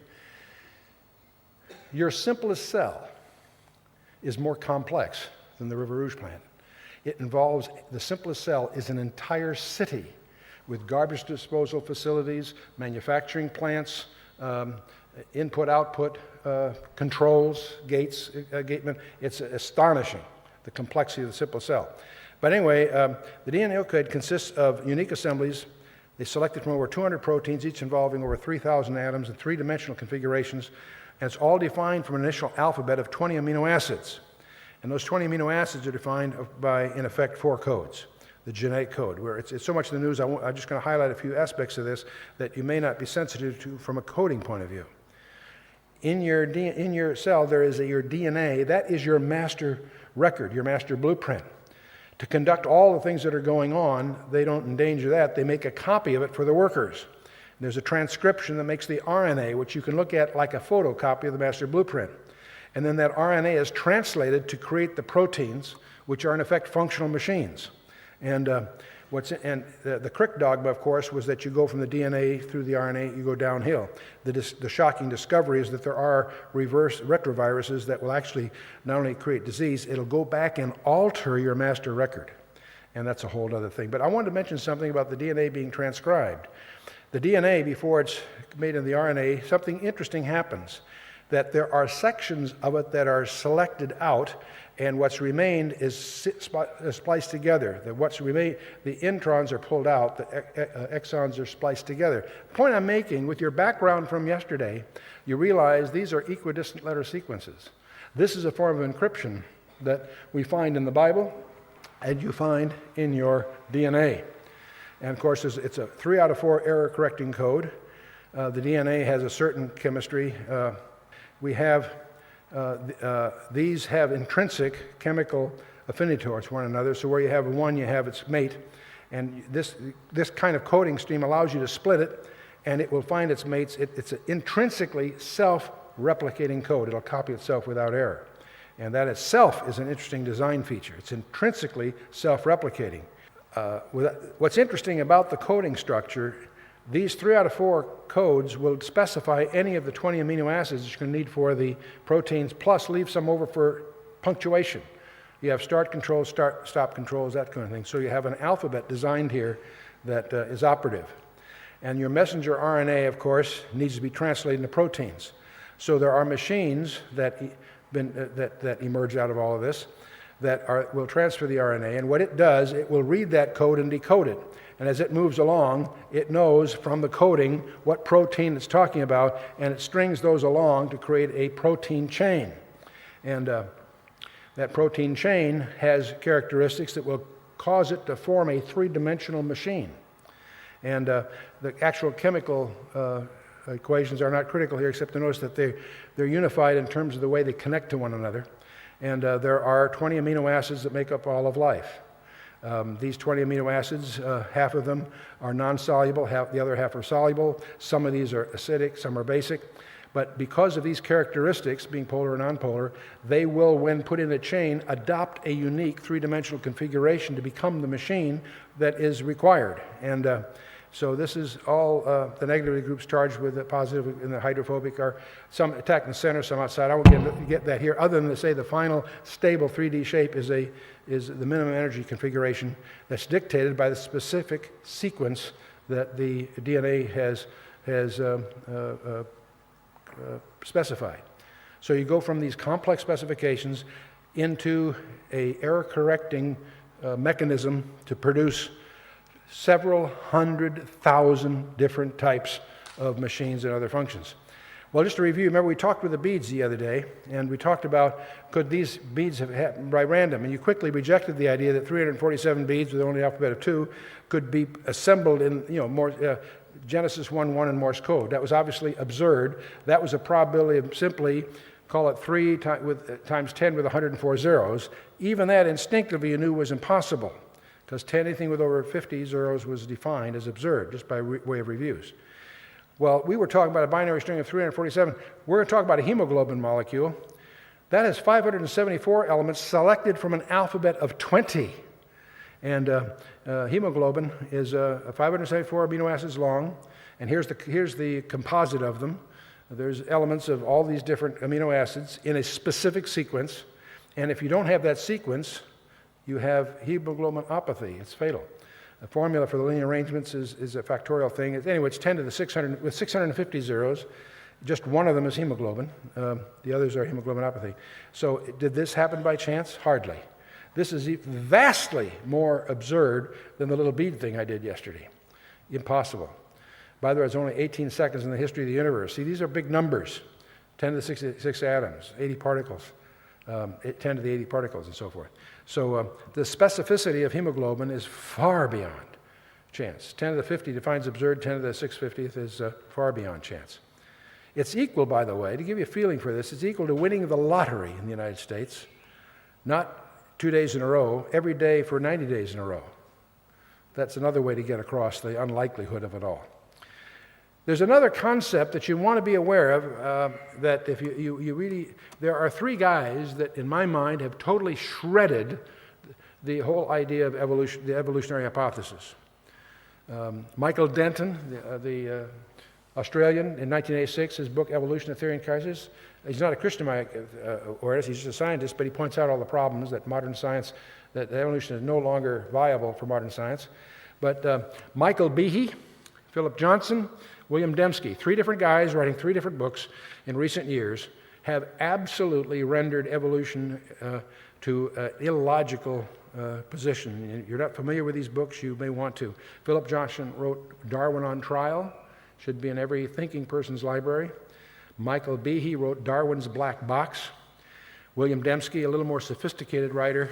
Your simplest cell is more complex than the River Rouge plant. The simplest cell is an entire city with garbage disposal facilities, manufacturing plants, input-output controls, gatemen. It's astonishing, the complexity of the simple cell. But anyway, the DNA code consists of unique assemblies. They selected from over 200 proteins, each involving over 3,000 atoms in 3-dimensional configurations. And it's all defined from an initial alphabet of 20 amino acids. And those 20 amino acids are defined by, in effect, 4 codes. The genetic code, where it's so much in the news, I'm just going to highlight a few aspects of this that you may not be sensitive to from a coding point of view. In your cell, there is your DNA. That is your master record, your master blueprint. To conduct all the things that are going on, they don't endanger that. They make a copy of it for the workers. There's a transcription that makes the RNA, which you can look at like a photocopy of the master blueprint. And then that RNA is translated to create the proteins, which are in effect functional machines. And the Crick dogma, of course, was that you go from the DNA through the RNA, you go downhill. The shocking discovery is that there are reverse retroviruses that will actually not only create disease, it'll go back and alter your master record. And that's a whole other thing. But I wanted to mention something about the DNA being transcribed. The DNA, before it's made in the RNA, something interesting happens, that there are sections of it that are selected out, and what's remained is spliced together. The introns are pulled out, the exons are spliced together. The point I'm making, with your background from yesterday, you realize these are equidistant letter sequences. This is a form of encryption that we find in the Bible, and you find in your DNA. And of course, it's a 3 out of 4 error-correcting code. The DNA has a certain chemistry. These have intrinsic chemical affinity towards one another. So where you have one, you have its mate. And this kind of coding scheme allows you to split it, and it will find its mates. It's an intrinsically self-replicating code. It'll copy itself without error. And that itself is an interesting design feature. It's intrinsically self-replicating. What's interesting about the coding structure, These 3 out of 4 codes will specify any of the 20 amino acids that you're going to need for the proteins, plus leave some over for punctuation. You have start controls, stop controls, that kind of thing. So you have an alphabet designed here that is operative. And your messenger RNA, of course, needs to be translated into proteins. So there are machines that emerge out of all of this that will transfer the RNA. And what it does, it will read that code and decode it. And as it moves along, it knows from the coding what protein it's talking about, and it strings those along to create a protein chain. And that protein chain has characteristics that will cause it to form a 3-dimensional machine. And the actual chemical equations are not critical here, except to notice that they're unified in terms of the way they connect to one another. And there are 20 amino acids that make up all of life. These 20 amino acids, half of them are non-soluble, the other half are soluble. Some of these are acidic, some are basic. But because of these characteristics, being polar or nonpolar, they will, when put in a chain, adopt a unique 3-dimensional configuration to become the machine that is required. And so this is all the negatively groups charged with the positive and the hydrophobic are some attacking the center, some outside. I won't get that here, other than to say the final stable 3D shape is the minimum energy configuration that's dictated by the specific sequence that the DNA has specified. So you go from these complex specifications into a error-correcting mechanism to produce several 100,000 different types of machines and other functions. Well, just to review, remember we talked with the beads the other day, and we talked about could these beads have happened by random, and you quickly rejected the idea that 347 beads with only an alphabet of 2 could be assembled in Genesis 1:1 in Morse code. That was obviously absurd. That was a probability of simply call it 3 times 10 with 104 zeros. Even that instinctively you knew was impossible, because anything with over 50 zeros was defined as absurd, just by way of reviews. Well, we were talking about a binary string of 347. We're going to talk about a hemoglobin molecule. That has 574 elements selected from an alphabet of 20. And hemoglobin is 574 amino acids long, and here's the composite of them. There's elements of all these different amino acids in a specific sequence, and if you don't have that sequence, you have hemoglobinopathy. It's fatal. The formula for the linear arrangements is a factorial thing. Anyway, it's 10 to the 600 with 650 zeros. Just one of them is hemoglobin. The others are hemoglobinopathy. So did this happen by chance? Hardly. This is vastly more absurd than the little bead thing I did yesterday. Impossible. By the way, it's only 18 seconds in the history of the universe. See, these are big numbers. 10 to the 66 atoms, 80 particles, 10 to the 80 particles, and so forth. So the specificity of hemoglobin is far beyond chance. 10 to the 50 defines absurd, 10 to the 650th is far beyond chance. It's equal, by the way, to give you a feeling for this, it's equal to winning the lottery in the United States, not 2 days in a row, every day for 90 days in a row. That's another way to get across the unlikelihood of it all. There's another concept that you want to be aware of, that if you really, there are 3 guys that in my mind have totally shredded the whole idea of evolution, the evolutionary hypothesis. Michael Denton, the Australian, in 1986, his book Evolution, a Theory and Crisis. He's not a Christian artist, he's just a scientist, but he points out all the problems that modern science, that evolution is no longer viable for modern science. But Michael Behe, Philip Johnson, William Dembski, 3 different guys writing 3 different books in recent years, have absolutely rendered evolution to an illogical position. You're not familiar with these books, you may want to. Philip Johnson wrote Darwin on Trial, should be in every thinking person's library. Michael Behe wrote Darwin's Black Box. William Dembski, a little more sophisticated writer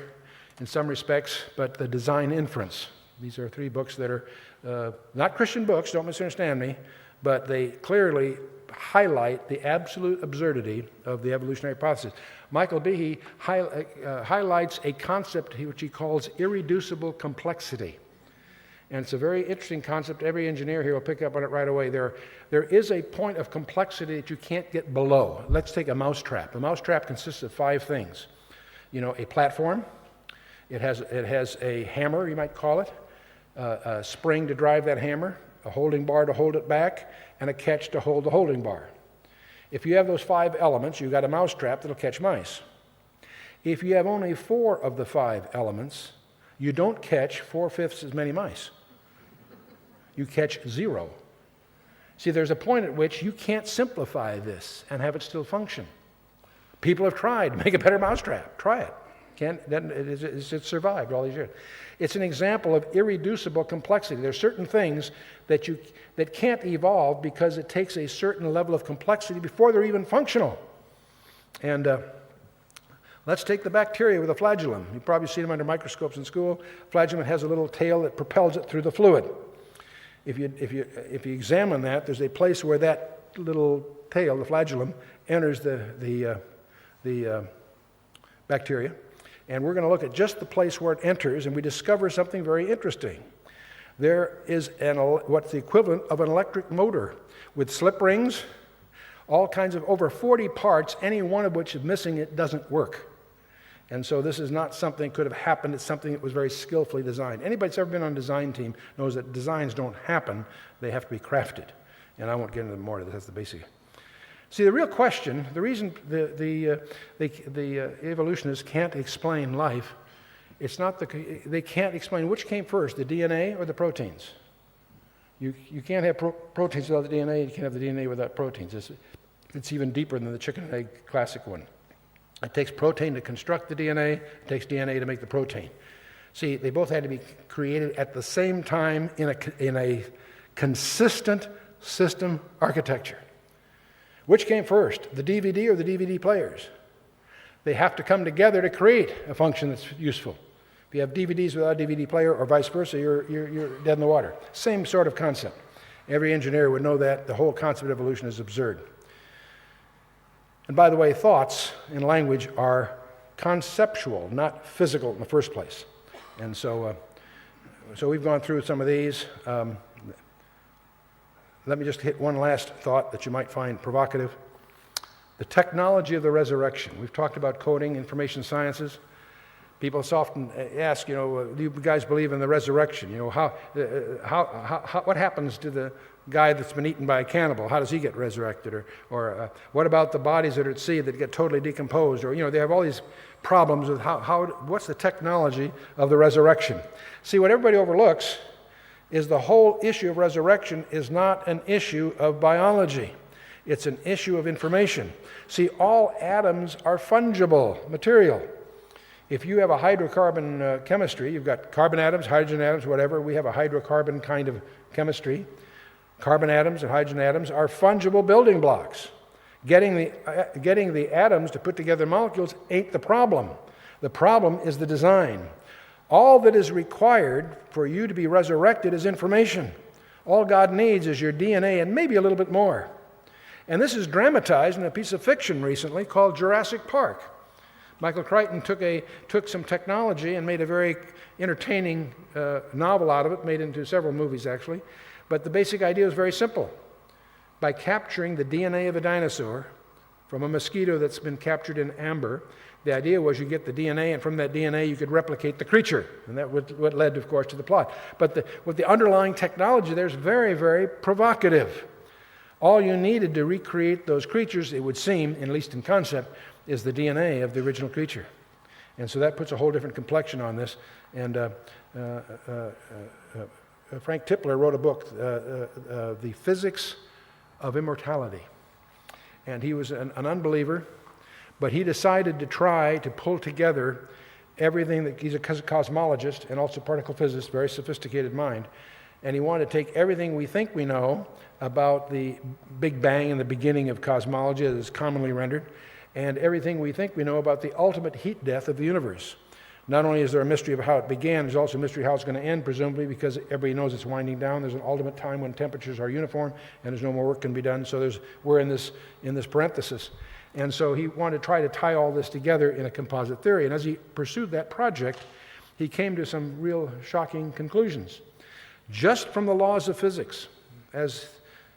in some respects, but The Design Inference. These are 3 books that are not Christian books, don't misunderstand me, but they clearly highlight the absolute absurdity of the evolutionary hypothesis. Michael Behe highlights a concept which he calls irreducible complexity. And it's a very interesting concept. Every engineer here will pick up on it right away. There is a point of complexity that you can't get below. Let's take a mousetrap. A mousetrap consists of 5 things. A platform. It has a hammer, you might call it, a spring to drive that hammer, a holding bar to hold it back, and a catch to hold the holding bar. If you have those 5 elements, you've got a mouse trap that'll catch mice. If you have only 4 of the 5 elements, you don't catch 4/5 as many mice. You catch 0. See, there's a point at which you can't simplify this and have it still function. People have tried to make a better mousetrap. Try it. It's survived all these years. It's an example of irreducible complexity. There are certain things that can't evolve because it takes a certain level of complexity before they're even functional. And let's take the bacteria with a flagellum. You've probably seen them under microscopes in school. Flagellum has a little tail that propels it through the fluid. If you examine that, there's a place where that little tail, the flagellum, enters the bacteria. And we're going to look at just the place where it enters, and we discover something very interesting. There is what's the equivalent of an electric motor with slip rings, all kinds of over 40 parts, any one of which is missing, it doesn't work. And so this is not something that could have happened. It's something that was very skillfully designed. Anybody that's ever been on a design team knows that designs don't happen. They have to be crafted. And I won't get into more of this. That's the basic. See, the real question, the reason the evolutionists can't explain life, it's not they can't explain which came first, the DNA or the proteins. You can't have proteins without the DNA. You can't have the DNA without proteins. It's even deeper than the chicken and egg classic one. It takes protein to construct the DNA. It takes DNA to make the protein. See, they both had to be created at the same time in a consistent system architecture. Which came first, the DVD or the DVD players? They have to come together to create a function that's useful. If you have DVDs without a DVD player or vice versa, you're dead in the water. Same sort of concept. Every engineer would know that. The whole concept of evolution is absurd. And by the way, thoughts in language are conceptual, not physical in the first place. And so we've gone through some of these. Let me just hit one last thought that you might find provocative. The technology of the resurrection. We've talked about coding, information sciences. People often ask, do you guys believe in the resurrection? What happens to the guy that's been eaten by a cannibal? How does he get resurrected? Or what about the bodies that are at sea that get totally decomposed? Or, they have all these problems with what's the technology of the resurrection? See, what everybody overlooks is the whole issue of resurrection is not an issue of biology. It's an issue of information. See, all atoms are fungible material. If you have a hydrocarbon chemistry, you've got carbon atoms, hydrogen atoms, whatever. We have a hydrocarbon kind of chemistry. Carbon atoms and hydrogen atoms are fungible building blocks. Getting the atoms to put together molecules ain't the problem. The problem is the design. All that is required for you to be resurrected is information. All God needs is your DNA and maybe a little bit more. And this is dramatized in a piece of fiction recently called Jurassic Park. Michael Crichton took some technology and made a very entertaining novel out of it, made into several movies actually. But the basic idea is very simple. By capturing the DNA of a dinosaur from a mosquito that's been captured in amber, the idea was you get the DNA, and from that DNA you could replicate the creature. And that was what led, of course, to the plot. But with the underlying technology there is very, very provocative. All you needed to recreate those creatures, it would seem, at least in concept, is the DNA of the original creature. And so that puts a whole different complexion on this. And Frank Tipler wrote a book, The Physics of Immortality. And he was an unbeliever, but he decided to try to pull together everything that he's a cosmologist and also particle physicist, very sophisticated mind. And he wanted to take everything we think we know about the Big Bang and the beginning of cosmology, as is commonly rendered, and everything we think we know about the ultimate heat death of the universe. Not only is there a mystery of how it began, there's also a mystery of how it's going to end, presumably, because everybody knows it's winding down. There's an ultimate time when temperatures are uniform and there's no more work can be done. So we're in this parenthesis. And so he wanted to try to tie all this together in a composite theory. And as he pursued that project, he came to some real shocking conclusions. Just from the laws of physics, as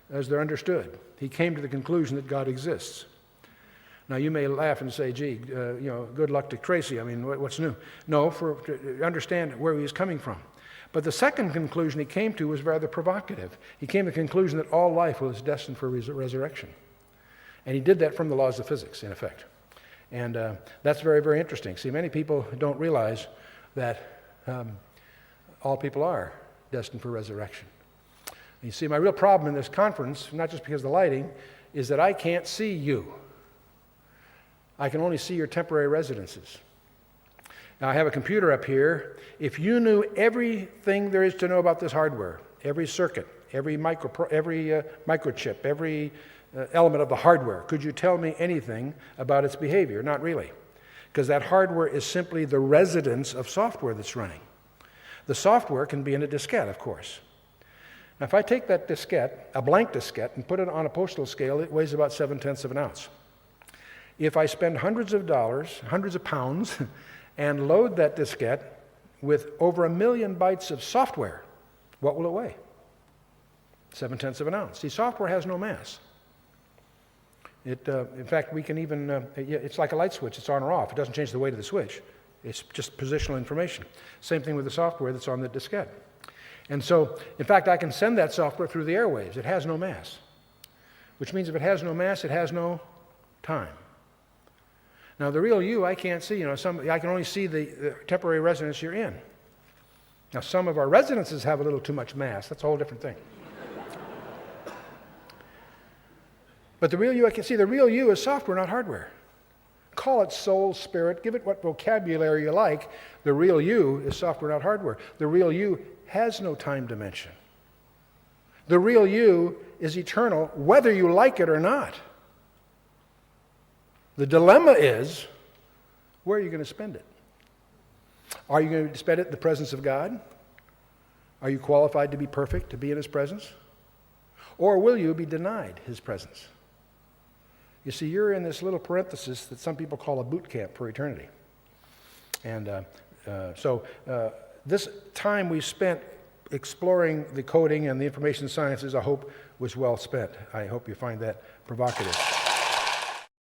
they're understood, he came to the conclusion that God exists. Now, you may laugh and say, gee, good luck to Tracy. I mean, what's new? No, to understand where he was coming from. But the second conclusion he came to was rather provocative. He came to the conclusion that all life was destined for resurrection. And he did that from the laws of physics, in effect. And that's very, very interesting. See, many people don't realize that all people are destined for resurrection. And you see, my real problem in this conference, not just because of the lighting, is that I can't see you. I can only see your temporary residences. Now, I have a computer up here. If you knew everything there is to know about this hardware, every circuit, every microchip, every element of the hardware, could you tell me anything about its behavior? Not really, because that hardware is simply the residence of software that's running. The software can be in a diskette, of course. Now, if I take that diskette, a blank diskette, and put it on a postal scale, it weighs about 7/10 of an ounce. If I spend hundreds of dollars, hundreds of pounds, and load that diskette with over 1 million bytes of software, what will it weigh? 7/10 of an ounce. See, software has no mass. In fact, we can even, it's like a light switch. It's on or off. It doesn't change the weight of the switch. It's just positional information. Same thing with the software that's on the diskette. And so, in fact, I can send that software through the airwaves. It has no mass, which means if it has no mass, it has no time. Now, the real you, I can't see. I can only see the temporary residence you're in. Now, some of our residences have a little too much mass. That's a whole different thing. But the real you, I can see. The real you is software, not hardware. Call it soul, spirit, give it what vocabulary you like. The real you is software, not hardware. The real you has no time dimension. The real you is eternal, whether you like it or not. The dilemma is, where are you going to spend it? Are you going to spend it in the presence of God? Are you qualified to be perfect, to be in His presence? Or will you be denied His presence? You see, you're in this little parenthesis that some people call a boot camp for eternity. And so this time we spent exploring the coding and the information sciences, I hope, was well spent. I hope you find that provocative.